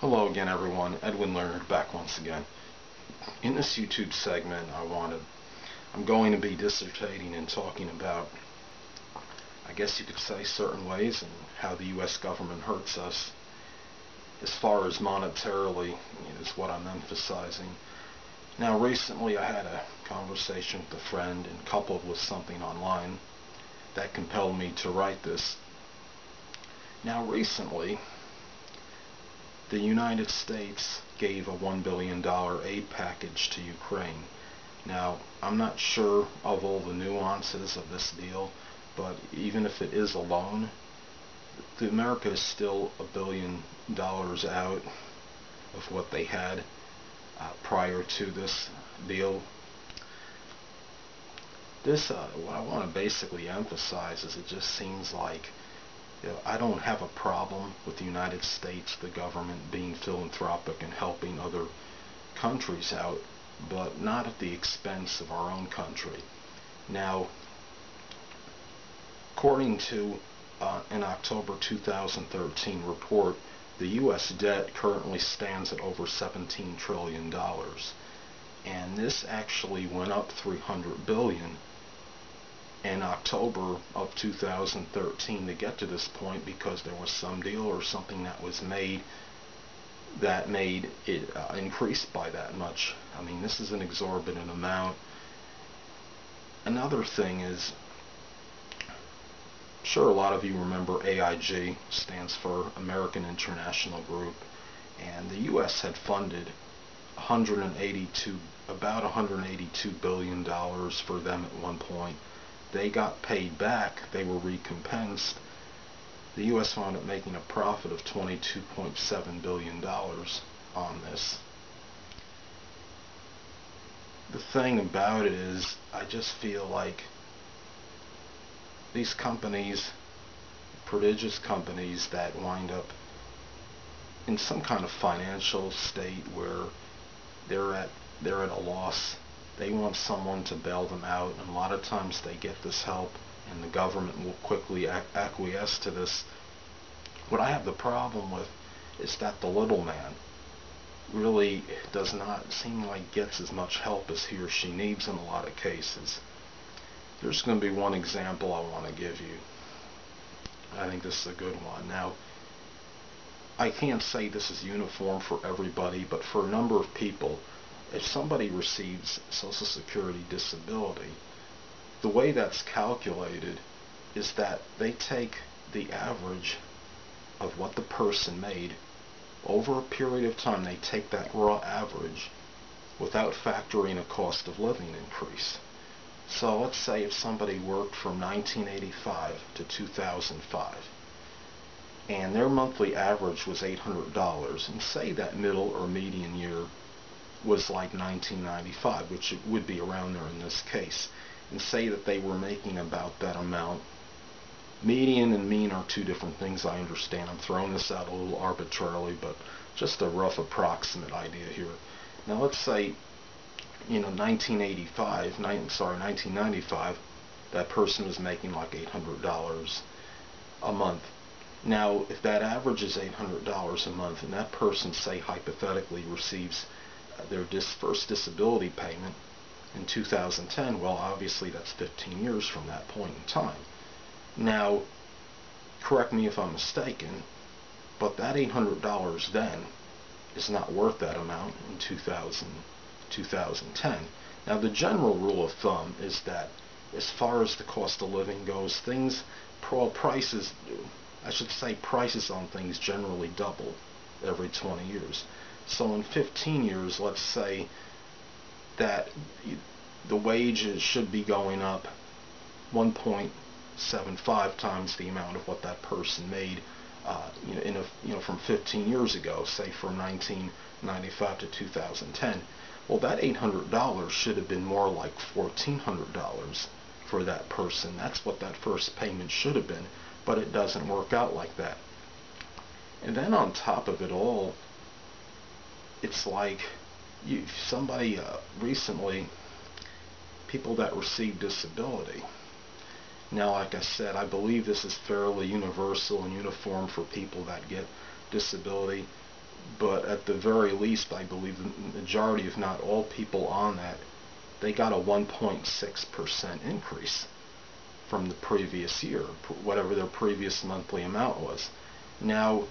Hello again everyone, Edwin Learnard back once again. In this YouTube segment I'm going to be dissertating and talking about, I guess you could say, certain ways and how the US government hurts us. As far as monetarily is what I'm emphasizing. Now recently I had a conversation with a friend, and coupled with something online that compelled me to write this. Now recently the United States gave a $1 billion aid package to Ukraine. Now, I'm not sure of all the nuances of this deal, but even if it is a loan, America is still $1 billion out of what they had prior to this deal. What I want to basically emphasize is it just seems like, I don't have a problem with the United States, the government, being philanthropic and helping other countries out, but not at the expense of our own country. Now, according to an October 2013 report, the U.S. debt currently stands at over $17 trillion, and this actually went up $300 billion in October of 2013 to get to this point, because there was some deal or something that was made that made it increase by that much. I mean, this is an exorbitant amount. Another thing is, I'm sure a lot of you remember AIG, stands for American International Group, and the U.S. had funded about $182 billion for them at one point. They got paid back, they were recompensed. The U.S. wound up making a profit of $22.7 billion on this. The thing about it is, I just feel like these companies, prodigious companies that wind up in some kind of financial state where they're at a loss, they want someone to bail them out, and a lot of times they get this help and the government will quickly acquiesce to this. What I have the problem with is that the little man really does not seem like gets as much help as he or she needs in a lot of cases. There's going to be one example I want to give you. I think this is a good one. Now, I can't say this is uniform for everybody, but for a number of people, if somebody receives Social Security disability, the way that's calculated is that they take the average of what the person made over a period of time. They take that raw average without factoring a cost of living increase. So let's say if somebody worked from 1985 to 2005 and their monthly average was $800, and say that middle or median year was like 1995, which it would be around there in this case, and say that they were making about that amount. Median and mean are two different things, I understand. I'm throwing this out a little arbitrarily, but just a rough approximate idea here. Now let's say, 1995, that person was making like $800 a month. Now, if that average is $800 a month, and that person, say, hypothetically receives their first disability payment in 2010, well, obviously that's 15 years from that point in time. Now, correct me if I'm mistaken, but that $800 then is not worth that amount in 2010. Now, the general rule of thumb is that as far as the cost of living goes, prices on things generally double every 20 years. So in 15 years, let's say that the wages should be going up 1.75 times the amount of what that person made from 15 years ago, say from 1995 to 2010. Well, that $800 should have been more like $1,400 for that person. That's what that first payment should have been, but it doesn't work out like that. And then on top of it all, it's like recently, people that receive disability. Now, like I said, I believe this is fairly universal and uniform for people that get disability. but at the very least, I believe the majority, if not all people on that, they got a 1.6% increase from the previous year, whatever their previous monthly amount was. Now,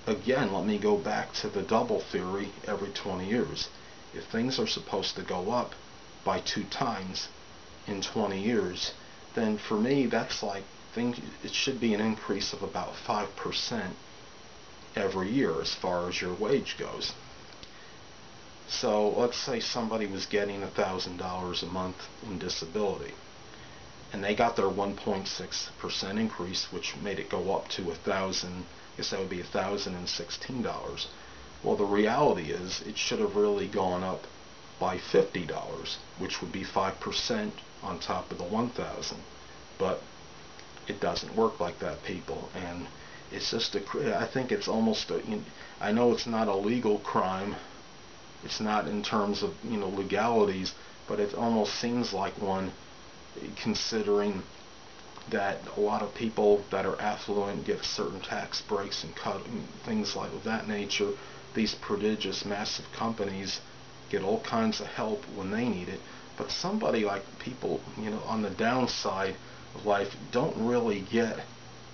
again, let me go back to the double theory every 20 years. If things are supposed to go up by 2 times in 20 years, then for me, that's like, it should be an increase of about 5% every year as far as your wage goes. So let's say somebody was getting $1,000 a month in disability, and they got their 1.6% increase, which made it go up to $1,000. I guess that would be $1,016. Well, the reality is it should have really gone up by $50, which would be 5% on top of the 1,000. But it doesn't work like that, people, and it's just I think it's almost I know it's not a legal crime. It's not in terms of legalities, but it almost seems like one, considering that a lot of people that are affluent get certain tax breaks and things like of that nature. These prodigious, massive companies get all kinds of help when they need it, but somebody like people, on the downside of life, don't really get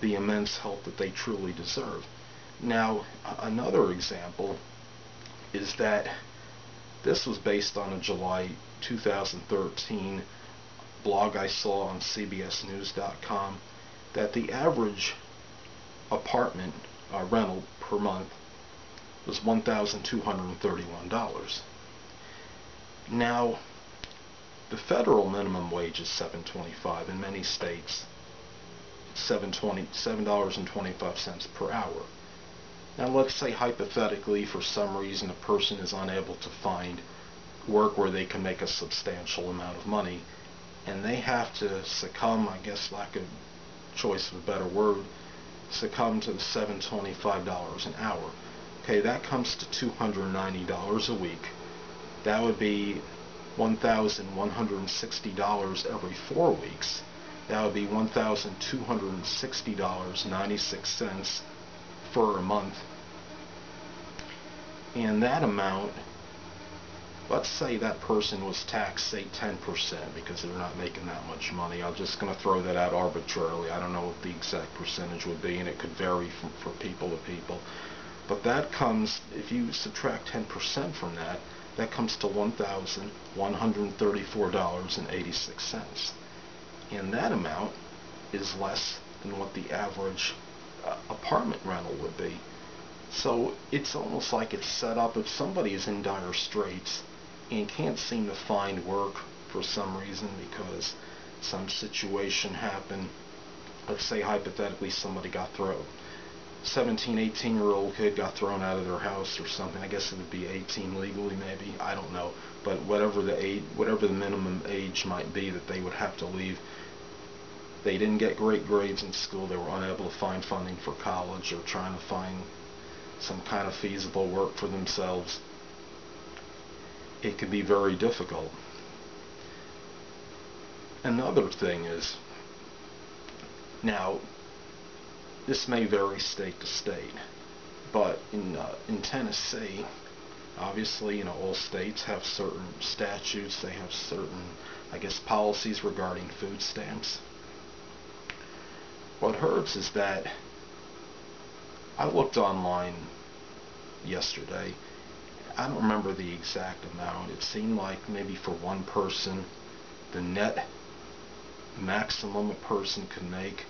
the immense help that they truly deserve. Now, another example is that this was based on a July 2013 blog I saw on CBSNews.com, that the average apartment rental per month was $1,231. Now, the federal minimum wage is $7.25 in many states. It's $7.25 per hour. Now, let's say hypothetically, for some reason, a person is unable to find work where they can make a substantial amount of money, and they have to succumb, I guess, lack of choice of a better word, succumb to the $7.25 an hour. Okay, that comes to $290 a week. That would be $1,160 every 4 weeks. That would be $1,260.96 for a month. And that amount, let's say that person was taxed, say, 10%, because they're not making that much money. I'm just going to throw that out arbitrarily. I don't know what the exact percentage would be, and it could vary from people to people. But that comes, if you subtract 10% from that, that comes to $1,134.86. And that amount is less than what the average apartment rental would be. So it's almost like it's set up, if somebody is in dire straits and can't seem to find work for some reason because some situation happened. Let's say hypothetically somebody got thrown, 17, 18-year-old kid got thrown out of their house or something. I guess it would be 18 legally, maybe, I don't know, but whatever the minimum age might be that they would have to leave. They didn't get great grades in school. They were unable to find funding for college, or trying to find some kind of feasible work for themselves. It can be very difficult. Another thing is, now, this may vary state to state, but in Tennessee, obviously, all states have certain statutes. They have certain, I guess, policies regarding food stamps. What hurts is that I looked online yesterday. I don't remember the exact amount. It seemed like maybe for one person, the net maximum a person could make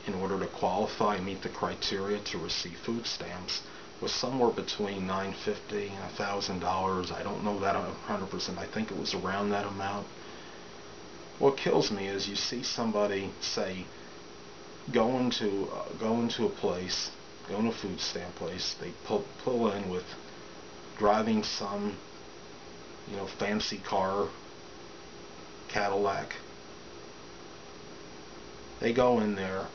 in order to qualify and meet the criteria to receive food stamps was somewhere between $950 and $1,000. I don't know that 100%. I think it was around that amount. What kills me is you see somebody, say, go into a place, go into a food stamp place, they pull in with driving some, fancy car, Cadillac. They go in there,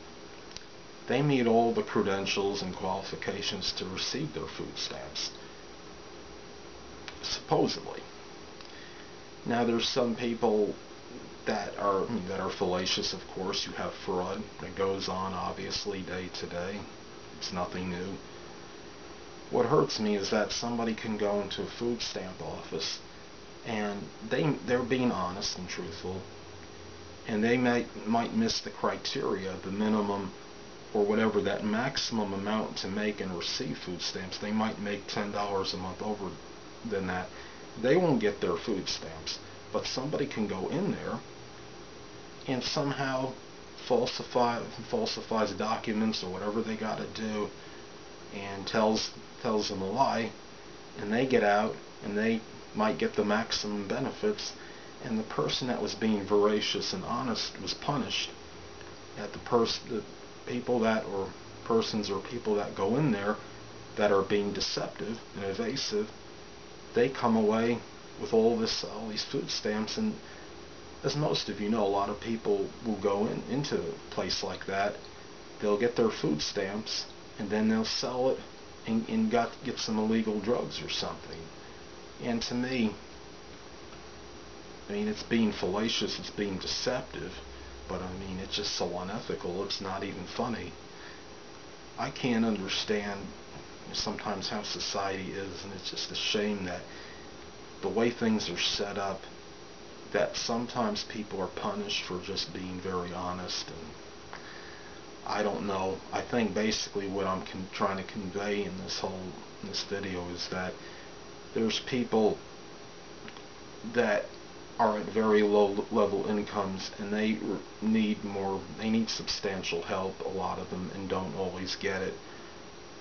they meet all the credentials and qualifications to receive their food stamps, supposedly. Now, there's some people that are fallacious, of course. You have fraud that goes on, obviously, day to day. It's nothing new. What hurts me is that somebody can go into a food stamp office and they're being honest and truthful, and they might miss the criteria, the minimum or whatever that maximum amount to make and receive food stamps. They might make $10 a month over than that. They won't get their food stamps, but somebody can go in there and somehow falsifies documents or whatever they got to do, and tells them a lie, and they get out and they might get the maximum benefits, and the person that was being veracious and honest was punished. That the people that or persons or people that go in there that are being deceptive and evasive, they come away with all these food stamps. And as most of you know, a lot of people will go into a place like that. They'll get their food stamps and then they'll sell it and get some illegal drugs or something. And to me, I mean, it's being fallacious, it's being deceptive, but I mean, it's just so unethical, it's not even funny. I can't understand sometimes how society is, and it's just a shame that the way things are set up, that sometimes people are punished for just being very honest. And I don't know. I think basically what I'm trying to convey in this video is that there's people that are at very low level incomes, and they need substantial help, a lot of them, and don't always get it.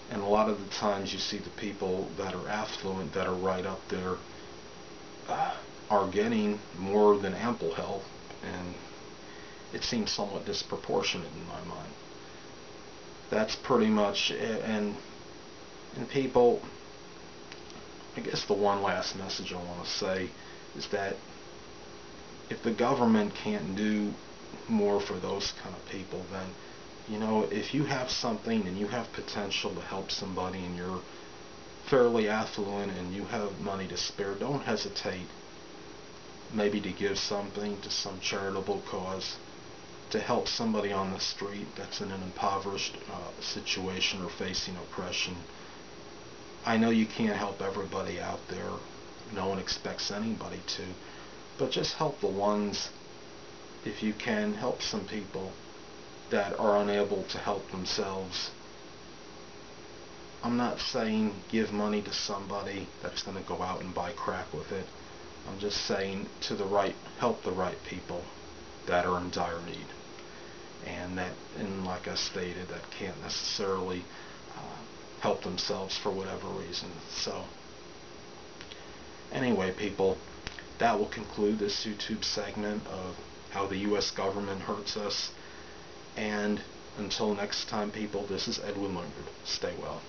And a lot of the times you see the people that are affluent, that are right up there, are getting more than ample help, and it seems somewhat disproportionate in my mind. That's pretty much it. And people, I guess the one last message I want to say is that if the government can't do more for those kind of people, then, you know, if you have something and you have potential to help somebody and you're fairly affluent and you have money to spare, don't hesitate maybe to give something to some charitable cause, to help somebody on the street that's in an impoverished situation or facing oppression. I know you can't help everybody out there. No one expects anybody to. But just help the ones, if you can, help some people that are unable to help themselves. I'm not saying give money to somebody that's going to go out and buy crack with it. I'm just saying help the right people that are in dire need, and like I stated, that can't necessarily help themselves for whatever reason. So anyway, people, that will conclude this YouTube segment of how the U.S. government hurts us. And until next time, people, this is Edwin Learnard. Stay well.